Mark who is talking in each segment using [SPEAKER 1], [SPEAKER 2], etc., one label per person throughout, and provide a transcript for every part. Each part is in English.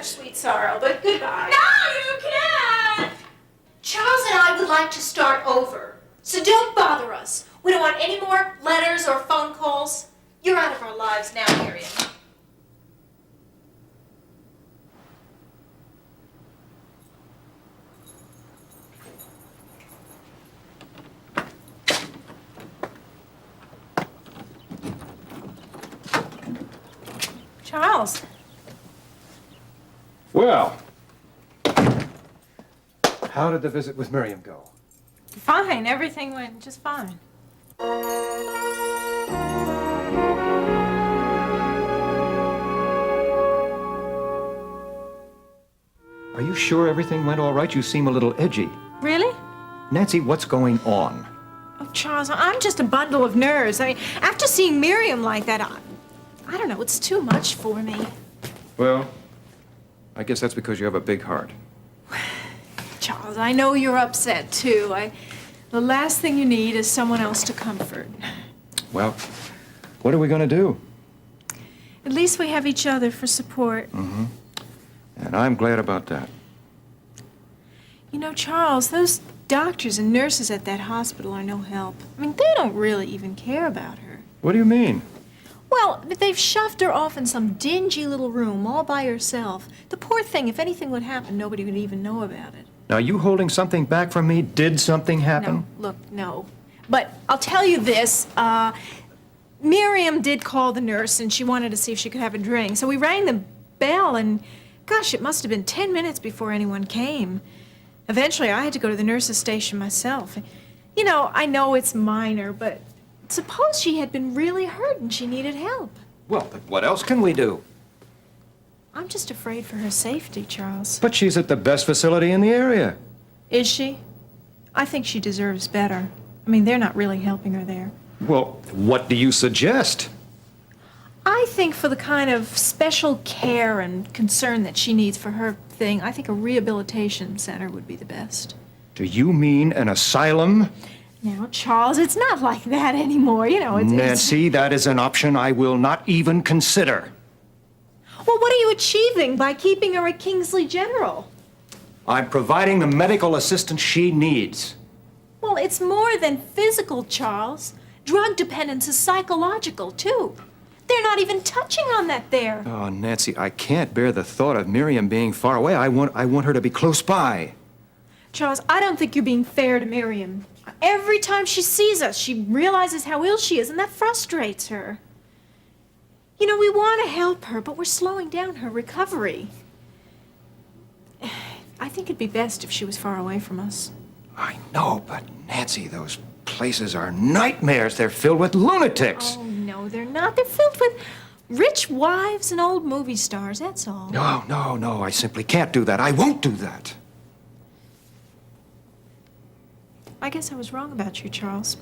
[SPEAKER 1] Sweet sorrow, but goodbye.
[SPEAKER 2] No, you can't!
[SPEAKER 1] Charles and I would like to start over, so don't bother us. We don't want any more letters or phone calls. You're out of our lives now, Miriam. Charles.
[SPEAKER 3] Well, how did the visit with Miriam go?
[SPEAKER 1] Fine. Everything went just fine.
[SPEAKER 3] Are you sure everything went all right? You seem a little edgy.
[SPEAKER 1] Really?
[SPEAKER 3] Nancy, what's going on?
[SPEAKER 1] Oh, Charles, I'm just a bundle of nerves. After seeing Miriam like that, I don't know, it's too much for me.
[SPEAKER 3] Well, I guess that's because you have a big heart.
[SPEAKER 1] Charles, I know you're upset, too. The last thing you need is someone else to comfort.
[SPEAKER 3] Well, what are we going to do?
[SPEAKER 1] At least we have each other for support.
[SPEAKER 3] Mm-hmm. And I'm glad about that.
[SPEAKER 1] You know, Charles, those doctors and nurses at that hospital are no help. I mean, they don't really even care about her.
[SPEAKER 3] What do you mean?
[SPEAKER 1] Well, they've shoved her off in some dingy little room all by herself. The poor thing, if anything would happen, nobody would even know about it.
[SPEAKER 3] Now, you holding something back from me? Did something happen?
[SPEAKER 1] No, look, no. But I'll tell you this, Miriam did call the nurse and she wanted to see if she could have a drink. So we rang the bell and, gosh, it must have been 10 minutes before anyone came. Eventually, I had to go to the nurse's station myself. You know, I know it's minor, but suppose she had been really hurt and she needed help.
[SPEAKER 3] Well, but what else can we do?
[SPEAKER 1] I'm just afraid for her safety, Charles.
[SPEAKER 3] But she's at the best facility in the area.
[SPEAKER 1] Is she? I think she deserves better. I mean, they're not really helping her there.
[SPEAKER 3] Well, what do you suggest?
[SPEAKER 1] I think for the kind of special care and concern that she needs for her thing, I think a rehabilitation center would be the best.
[SPEAKER 3] Do you mean an asylum?
[SPEAKER 1] Now, Charles, it's not like that anymore. You know,
[SPEAKER 3] Nancy, that is an option I will not even consider.
[SPEAKER 1] Well, what are you achieving by keeping her at Kingsley General?
[SPEAKER 3] I'm providing the medical assistance she needs.
[SPEAKER 1] Well, it's more than physical, Charles. Drug dependence is psychological, too. They're not even touching on that there.
[SPEAKER 3] Oh, Nancy, I can't bear the thought of Miriam being far away. I want her to be close by.
[SPEAKER 1] Charles, I don't think you're being fair to Miriam. Every time she sees us, she realizes how ill she is, and that frustrates her. You know, we want to help her, but we're slowing down her recovery. I think it'd be best if she was far away from us.
[SPEAKER 3] I know, but Nancy, those places are nightmares. They're filled with lunatics.
[SPEAKER 1] Oh, no, they're not. They're filled with rich wives and old movie stars, that's all.
[SPEAKER 3] No, I simply can't do that. I won't do that.
[SPEAKER 1] I guess I was wrong about you, Charles.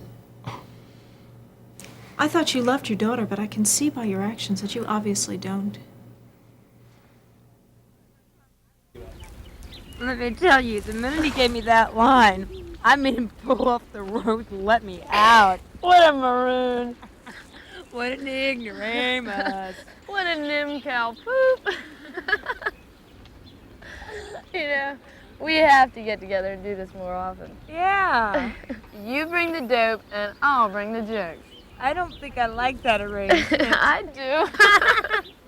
[SPEAKER 1] I thought you loved your daughter, but I can see by your actions that you obviously don't.
[SPEAKER 2] Let me tell you, the minute he gave me that line, I made him pull off the rope and let me out. What a maroon. What an ignoramus. What a nimcow poop. You know, we have to get together and do this more often.
[SPEAKER 4] Yeah.
[SPEAKER 2] You bring the dope and I'll bring the jokes.
[SPEAKER 4] I don't think I like that arrangement.
[SPEAKER 2] I do.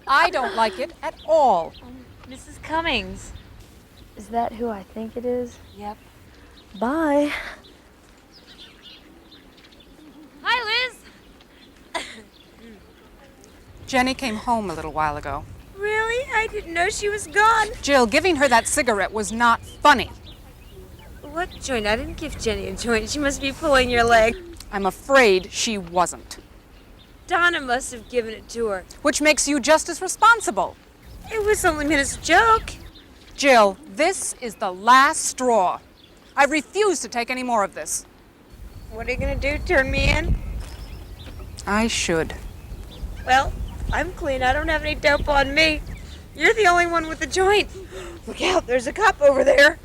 [SPEAKER 4] I don't like it at all. Mrs. Cummings.
[SPEAKER 5] Is that who I think it is?
[SPEAKER 2] Yep.
[SPEAKER 5] Bye.
[SPEAKER 2] Hi, Liz.
[SPEAKER 6] Jenny came home a little while ago.
[SPEAKER 4] Really? I didn't know she was gone.
[SPEAKER 6] Jill, giving her that cigarette was not funny.
[SPEAKER 4] What joint? I didn't give Jenny a joint. She must be pulling your leg.
[SPEAKER 6] I'm afraid she wasn't.
[SPEAKER 4] Donna must have given it to her.
[SPEAKER 6] Which makes you just as responsible.
[SPEAKER 4] It was only meant as a joke.
[SPEAKER 6] Jill, this is the last straw. I refuse to take any more of this.
[SPEAKER 4] What are you gonna do? Turn me in?
[SPEAKER 6] I should.
[SPEAKER 4] Well, I'm clean. I don't have any dope on me. You're the only one with the joint. Look out, there's a cop over there.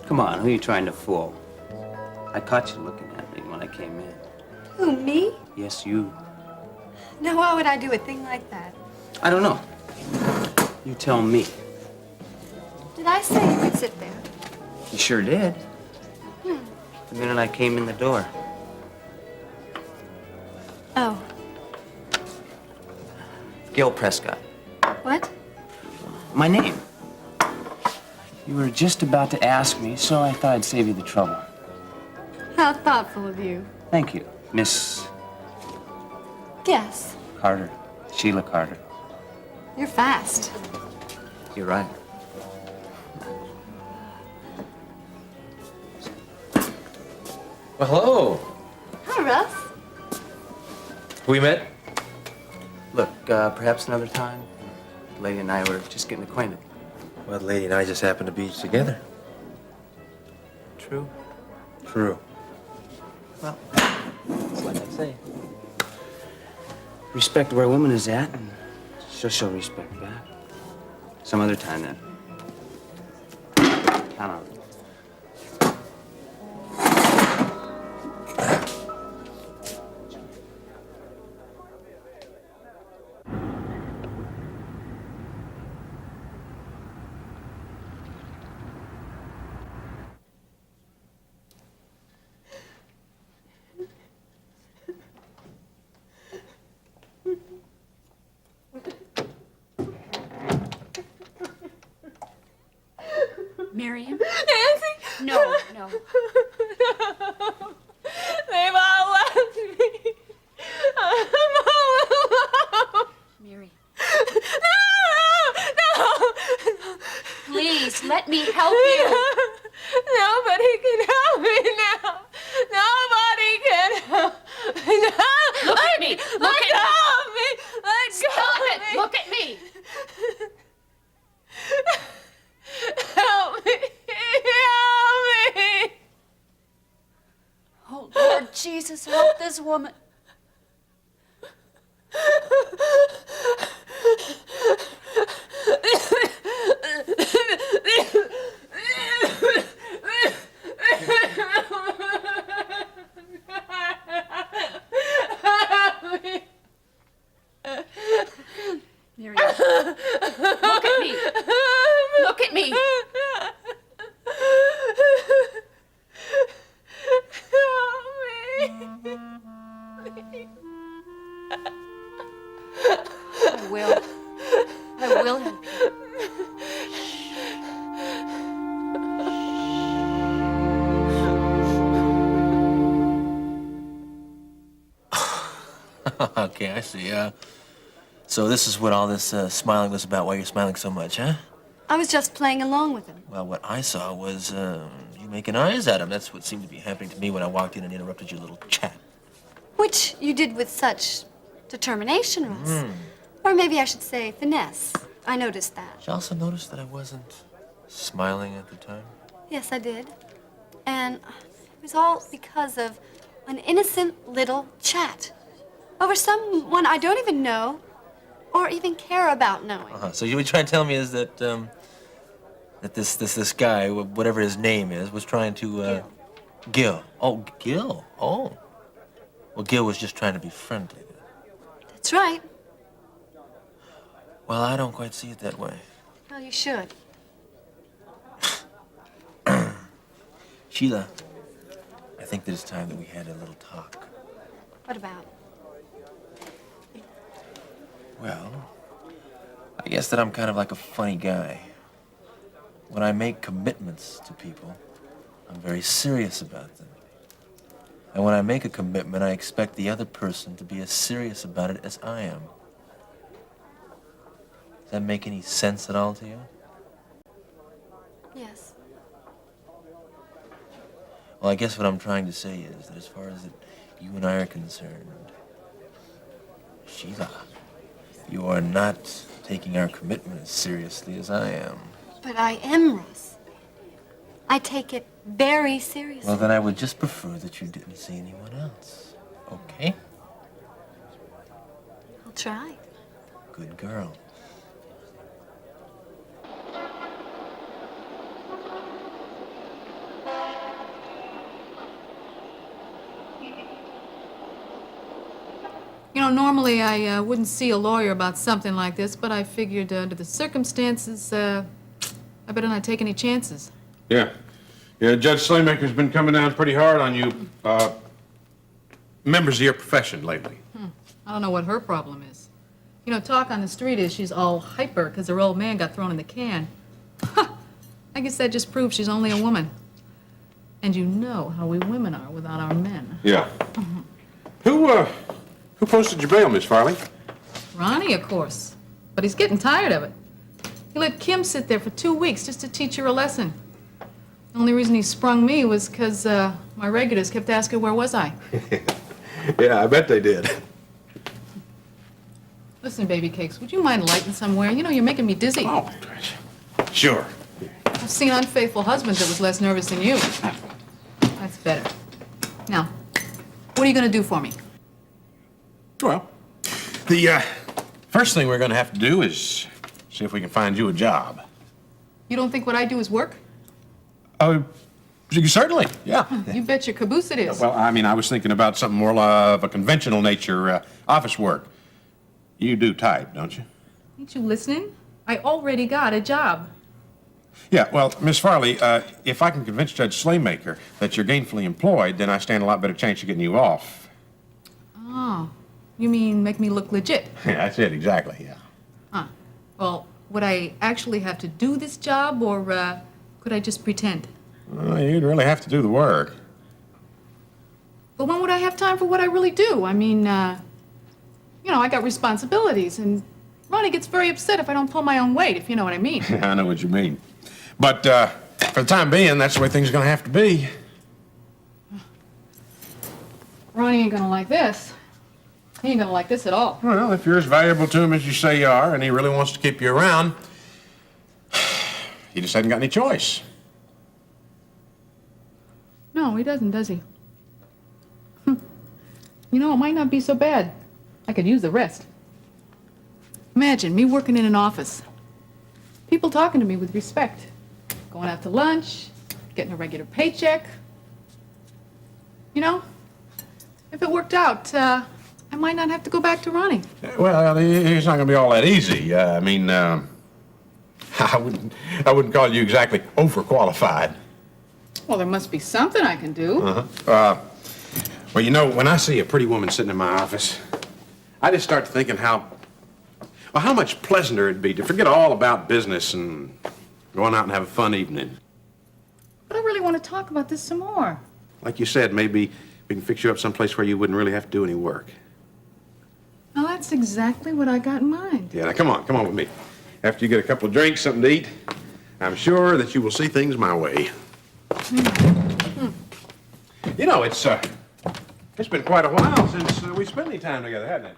[SPEAKER 7] Come on, who are you trying to fool? I caught you looking at me when I came in.
[SPEAKER 8] Who, me?
[SPEAKER 7] Yes, you.
[SPEAKER 8] Now, why would I do a thing like that?
[SPEAKER 7] I don't know. You tell me.
[SPEAKER 8] Did I say you could sit there?
[SPEAKER 7] You sure did. The minute I came in the door.
[SPEAKER 8] Oh,
[SPEAKER 7] Gil Prescott.
[SPEAKER 8] what?
[SPEAKER 7] My name. You were just about to ask me, so I thought I'd save you the trouble.
[SPEAKER 8] How thoughtful of you.
[SPEAKER 7] Thank you, Miss
[SPEAKER 8] Yes,
[SPEAKER 7] Carter. Sheila Carter.
[SPEAKER 8] you're fast.
[SPEAKER 7] You're right.
[SPEAKER 9] Well, hello.
[SPEAKER 8] Hi, Russ.
[SPEAKER 9] We met?
[SPEAKER 7] Look, perhaps another time. The lady and I were just getting acquainted.
[SPEAKER 9] Well, the lady and I just happened to be together.
[SPEAKER 7] True?
[SPEAKER 9] True.
[SPEAKER 7] Well, it's like I say. Respect where a woman is at, and she'll show respect back. Some other time, then. Count on it.
[SPEAKER 5] Miriam?
[SPEAKER 1] Nancy!
[SPEAKER 5] No, no.
[SPEAKER 1] They've all left me. I'm all alone.
[SPEAKER 5] Miriam.
[SPEAKER 1] No!
[SPEAKER 5] Please, let me help you.
[SPEAKER 1] Nobody can help me now. Nobody can help me. No.
[SPEAKER 5] Look at me. Look
[SPEAKER 1] Let
[SPEAKER 5] at
[SPEAKER 1] go
[SPEAKER 5] me.
[SPEAKER 1] of me. Let
[SPEAKER 5] Stop
[SPEAKER 1] go
[SPEAKER 5] it.
[SPEAKER 1] of me.
[SPEAKER 5] Look at me.
[SPEAKER 1] Help me. Help me.
[SPEAKER 5] Oh, Lord Jesus, help this woman. Miriam, look at me. Look at me. I will. I will help you.
[SPEAKER 9] Okay, I see. So this is what all this smiling was about. Why you're smiling so much, huh?
[SPEAKER 8] I was just playing along with him.
[SPEAKER 9] Well, what I saw was you making eyes at him. That's what seemed to be happening to me when I walked in and interrupted your little chat.
[SPEAKER 8] Which you did with such determination, Russ. Or maybe I should say finesse. I noticed that.
[SPEAKER 9] Did you also notice that I wasn't smiling at the time?
[SPEAKER 8] Yes, I did. And it was all because of an innocent little chat. Over someone I don't even know or even care about knowing.
[SPEAKER 9] So you were trying to tell me is that that this guy, whatever his name is, was trying to Gil. Oh, Gil. Oh. Well, Gil was just trying to be friendly.
[SPEAKER 8] That's right.
[SPEAKER 9] Well, I don't quite see it that way.
[SPEAKER 8] Well, you should.
[SPEAKER 9] Sheila, I think that it's time that we had a little talk.
[SPEAKER 8] What about?
[SPEAKER 9] Well, I guess that I'm kind of like a funny guy. When I make commitments to people, I'm very serious about them. And when I make a commitment, I expect the other person to be as serious about it as I am. Does that make any sense at all to you?
[SPEAKER 8] Yes.
[SPEAKER 9] Well, I guess what I'm trying to say is that as far as you and I are concerned, Sheila, you are not taking our commitment as seriously as I am.
[SPEAKER 8] But I am, Russ. I take it very seriously.
[SPEAKER 9] Well, then I would just prefer that you didn't see anyone else. Okay?
[SPEAKER 8] I'll try.
[SPEAKER 9] Good girl.
[SPEAKER 6] You know, normally I wouldn't see a lawyer about something like this, but I figured under the circumstances, I better not take any chances.
[SPEAKER 10] Yeah. Yeah, Judge Slaymaker's been coming down pretty hard on you, members of your profession lately.
[SPEAKER 6] I don't know what her problem is. You know, talk on the street is she's all hyper because her old man got thrown in the can. I guess that just proves she's only a woman. And you know how we women are without our men.
[SPEAKER 10] Yeah. Who posted your bail, Miss Farley?
[SPEAKER 6] Ronnie, of course. But he's getting tired of it. He let Kim sit there for 2 weeks just to teach her a lesson. The only reason he sprung me was because my regulars kept asking where was I.
[SPEAKER 10] Yeah, I bet they did.
[SPEAKER 6] Listen, baby cakes, would you mind lighting somewhere? You know, you're making me dizzy.
[SPEAKER 10] Oh, sure.
[SPEAKER 6] I've seen unfaithful husbands that was less nervous than you. That's better. Now, what are you going to do for me?
[SPEAKER 10] Well, the first thing we're going to have to do is see if we can find you a job.
[SPEAKER 6] You don't think what I do is work?
[SPEAKER 10] Certainly, yeah.
[SPEAKER 6] You bet your caboose it is.
[SPEAKER 10] Well, I mean, I was thinking about something more of a conventional nature, office work. You do type, don't you?
[SPEAKER 6] Ain't you listening? I already got a job.
[SPEAKER 10] Yeah, well, Miss Farley, if I can convince Judge Slaymaker that you're gainfully employed, then I stand a lot better chance of getting you off.
[SPEAKER 6] Oh, you mean make me look legit?
[SPEAKER 10] Yeah, that's it, exactly, yeah.
[SPEAKER 6] Huh. Well, would I actually have to do this job, or could I just pretend?
[SPEAKER 10] Well, you'd really have to do the work.
[SPEAKER 6] But when would I have time for what I really do? I mean, you know, I got responsibilities, and Ronnie gets very upset if I don't pull my own weight, if you know what I mean.
[SPEAKER 10] I know what you mean. But for the time being, that's the way things are going to have to be.
[SPEAKER 6] Ronnie ain't gonna like this. He ain't gonna like this at all.
[SPEAKER 10] Well, if you're as valuable to him as you say you are, and he really wants to keep you around, he just hasn't got any choice.
[SPEAKER 6] No, he doesn't, does he? You know, it might not be so bad. I could use the rest. Imagine me working in an office. People talking to me with respect. Going out to lunch, getting a regular paycheck. You know, if it worked out, I might not have to go back to Ronnie.
[SPEAKER 10] Well, it's not going to be all that easy. I mean, I wouldn't call you exactly overqualified.
[SPEAKER 6] Well, there must be something I can do.
[SPEAKER 10] Well, you know, when I see a pretty woman sitting in my office, I just start thinking how much pleasanter it'd be to forget all about business and going out and have a fun evening.
[SPEAKER 6] But I really want to talk about this some more.
[SPEAKER 10] Like you said, maybe we can fix you up someplace where you wouldn't really have to do any work.
[SPEAKER 6] Now, that's exactly what I got in mind.
[SPEAKER 10] Yeah, now come on with me. After you get a couple of drinks, something to eat, I'm sure that you will see things my way. You know, it's been quite a while since we spent any time together, hasn't it?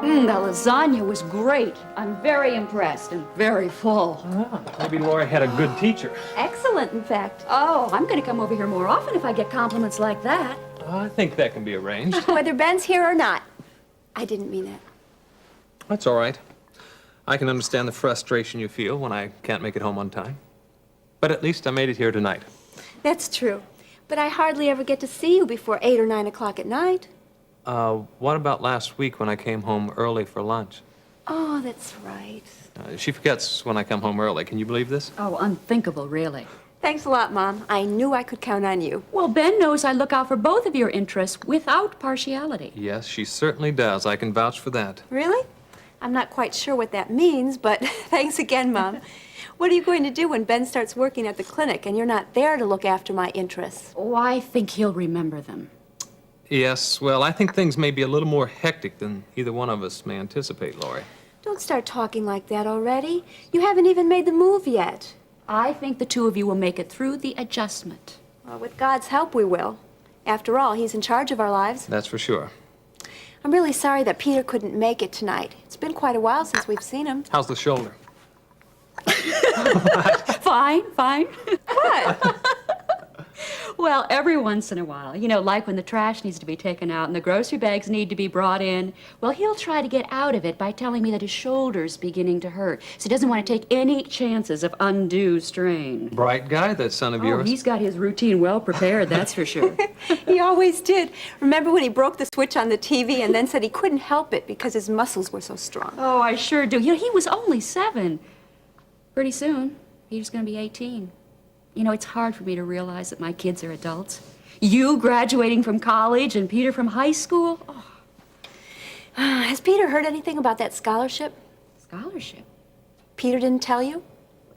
[SPEAKER 5] The lasagna was great. I'm very impressed and very full.
[SPEAKER 7] Maybe Laura had a good teacher.
[SPEAKER 5] Excellent, in fact. Oh, I'm going to come over here more often if I get compliments like that.
[SPEAKER 11] I think that can be arranged.
[SPEAKER 4] Whether Ben's here or not. I didn't mean it.
[SPEAKER 11] That's all right. I can understand the frustration you feel when I can't make it home on time. But at least I made it here tonight.
[SPEAKER 4] That's true. But I hardly ever get to see you before 8 or 9 o'clock at night.
[SPEAKER 11] What about last week when I came home early for lunch?
[SPEAKER 4] Oh, that's right.
[SPEAKER 11] She forgets when I come home early. Can you believe this?
[SPEAKER 5] Oh, unthinkable, really.
[SPEAKER 4] Thanks a lot, Mom. I knew I could count on you.
[SPEAKER 5] Well, Ben knows I look out for both of your interests without partiality.
[SPEAKER 11] Yes, she certainly does. I can vouch for that.
[SPEAKER 4] Really? I'm not quite sure what that means, but thanks again, Mom. What are you going to do when Ben starts working at the clinic and you're not there to look after my interests?
[SPEAKER 5] Oh, I think he'll remember them.
[SPEAKER 11] Yes, well, I think things may be a little more hectic than either one of us may anticipate, Laurie.
[SPEAKER 4] Don't start talking like that already. You haven't even made the move yet.
[SPEAKER 5] I think the two of you will make it through the adjustment.
[SPEAKER 4] Well, with God's help, we will. After all, he's in charge of our lives.
[SPEAKER 11] That's for sure.
[SPEAKER 4] I'm really sorry that Peter couldn't make it tonight. It's been quite a while since we've seen him.
[SPEAKER 11] How's the shoulder?
[SPEAKER 5] Fine, fine.
[SPEAKER 4] What?
[SPEAKER 5] Well, every once in a while, you know, like when the trash needs to be taken out and the grocery bags need to be brought in, well, he'll try to get out of it by telling me that his shoulder's beginning to hurt, so he doesn't want to take any chances of undue strain.
[SPEAKER 11] Bright guy, that son of
[SPEAKER 5] Oh,
[SPEAKER 11] yours.
[SPEAKER 5] he's got his routine well prepared, that's for sure.
[SPEAKER 4] He always did. Remember when he broke the switch on the TV and then said he couldn't help it because his muscles were so strong?
[SPEAKER 5] Oh, I sure do. You know, he was only 7. Pretty soon, Peter's going to be 18. You know, it's hard for me to realize that my kids are adults. You graduating from college and Peter from high school. Oh.
[SPEAKER 4] Has Peter heard anything about that scholarship?
[SPEAKER 5] Scholarship?
[SPEAKER 4] Peter didn't tell you?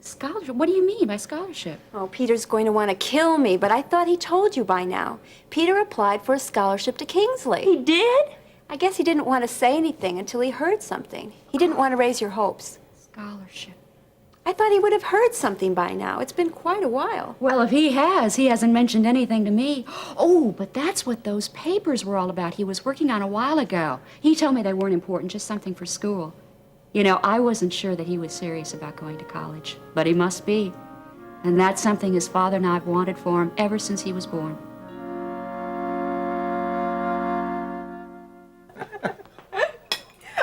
[SPEAKER 5] Scholarship? What do you mean by scholarship?
[SPEAKER 4] Oh, Peter's going to want to kill me, but I thought he told you by now. Peter applied for a scholarship to Kingsley.
[SPEAKER 5] He did?
[SPEAKER 4] I guess he didn't want to say anything until he heard something. He didn't want to raise your hopes.
[SPEAKER 5] Scholarship.
[SPEAKER 4] I thought he would have heard something by now. It's been quite a while.
[SPEAKER 5] Well, if he hasn't mentioned anything to me. Oh, but that's what those papers were all about he was working on a while ago. He told me they weren't important, just something for school. You know, I wasn't sure that he was serious about going to college, but he must be. And that's something his father and I have wanted for him ever since he was born.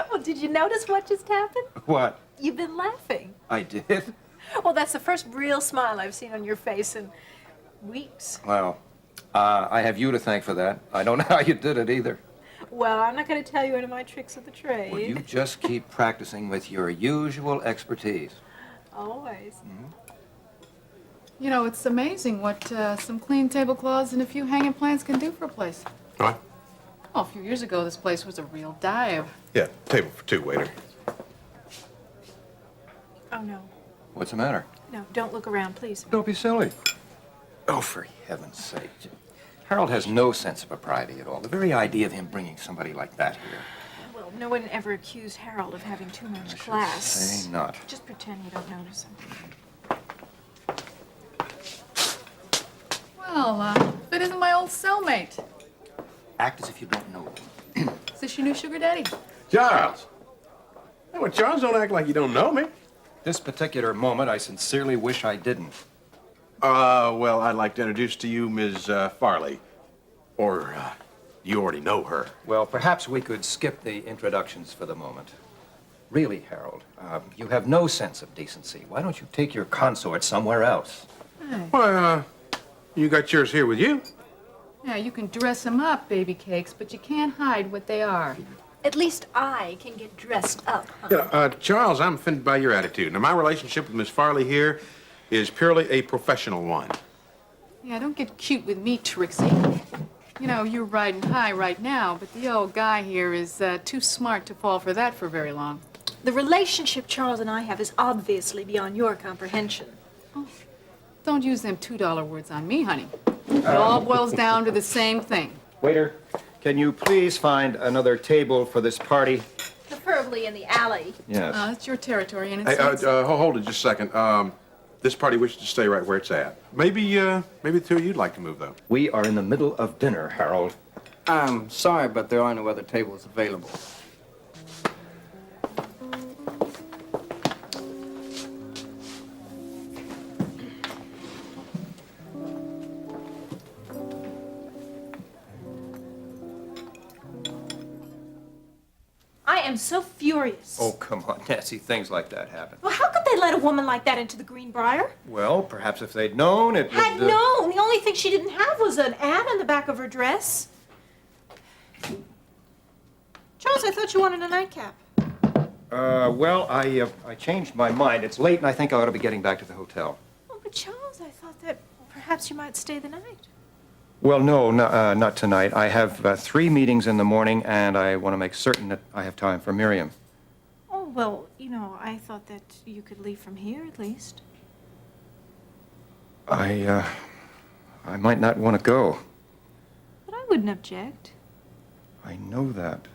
[SPEAKER 1] Well, did you notice what just happened?
[SPEAKER 3] What?
[SPEAKER 1] You've been laughing.
[SPEAKER 3] I did?
[SPEAKER 1] Well, that's the first real smile I've seen on your face in weeks.
[SPEAKER 3] Well, I have you to thank for that. I don't know how you did it either.
[SPEAKER 1] Well, I'm not going to tell you any of my tricks of the trade.
[SPEAKER 3] Well, you just keep practicing with your usual expertise.
[SPEAKER 1] Always.
[SPEAKER 6] You know, it's amazing what some clean tablecloths and a few hanging plants can do for a place.
[SPEAKER 10] What?
[SPEAKER 6] Oh, a few years ago, this place was a real dive.
[SPEAKER 10] Yeah, table for 2, waiter.
[SPEAKER 1] Oh, no.
[SPEAKER 3] What's the matter?
[SPEAKER 1] No, don't look around, please.
[SPEAKER 3] Don't be silly. Oh, for heaven's sake. Harold has no sense of propriety at all. The very idea of him bringing somebody like that here.
[SPEAKER 1] Well, no one ever accused Harold of having too much
[SPEAKER 3] I should
[SPEAKER 1] class.
[SPEAKER 3] say not.
[SPEAKER 1] Just pretend you don't notice him.
[SPEAKER 6] Well, that isn't my old cellmate.
[SPEAKER 3] Act as if you don't know him.
[SPEAKER 6] Is this your new sugar daddy?
[SPEAKER 10] Charles! Hey, well, Charles, don't act like you don't know me.
[SPEAKER 3] This particular moment, I sincerely wish I didn't.
[SPEAKER 10] Well, I'd like to introduce to you Ms. Farley. Or, you already know her.
[SPEAKER 3] Well, perhaps we could skip the introductions for the moment. Really, Harold, you have no sense of decency. Why don't you take your consort somewhere else?
[SPEAKER 10] Well, you got yours here with you.
[SPEAKER 6] Yeah, you can dress them up, baby cakes, but you can't hide what they are.
[SPEAKER 1] At least I can get dressed up, huh?
[SPEAKER 10] Yeah, Charles, I'm offended by your attitude. Now, my relationship with Miss Farley here is purely a professional one.
[SPEAKER 6] Yeah, don't get cute with me, Trixie. You know, you're riding high right now, but the old guy here is too smart to fall for that for very long.
[SPEAKER 1] The relationship Charles and I have is obviously beyond your comprehension.
[SPEAKER 6] Oh, don't use them $2 words on me, honey. It all boils down to the same thing.
[SPEAKER 3] Waiter, can you please find another table for this party?
[SPEAKER 1] Preferably in the alley.
[SPEAKER 3] Yes.
[SPEAKER 6] It's your territory, and
[SPEAKER 10] Hey,
[SPEAKER 6] it's...
[SPEAKER 10] hold it just a second. This party wishes to stay right where it's at. Maybe the two of you'd like to move, though.
[SPEAKER 3] We are in the middle of dinner, Harold.
[SPEAKER 12] I'm sorry, but there are no other tables available.
[SPEAKER 1] am so furious.
[SPEAKER 3] Oh, come on, Nancy. Things like that happen.
[SPEAKER 1] Well, how could they let a woman like that into the Greenbrier?
[SPEAKER 3] Well, perhaps if they'd known, it would...
[SPEAKER 1] Had known. The only thing she didn't have was an ad on the back of her dress. Charles, I thought you wanted a nightcap.
[SPEAKER 3] Well, I changed my mind. It's late, and I think I ought to be getting back to the hotel.
[SPEAKER 1] Oh, but Charles, I thought that perhaps you might stay the night.
[SPEAKER 3] Well, no, not tonight. I have 3 meetings in the morning, and I want to make certain that I have time for Miriam.
[SPEAKER 1] Oh, well, you know, I thought that you could leave from here at least.
[SPEAKER 3] I might not want to go.
[SPEAKER 1] But I wouldn't object.
[SPEAKER 3] I know that.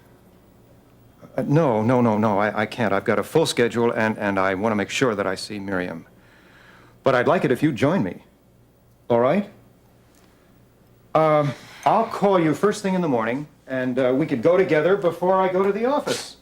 [SPEAKER 3] No, I can't. I've got a full schedule, and I want to make sure that I see Miriam. But I'd like it if you'd join me. All right? I'll call you first thing in the morning, and we could go together before I go to the office.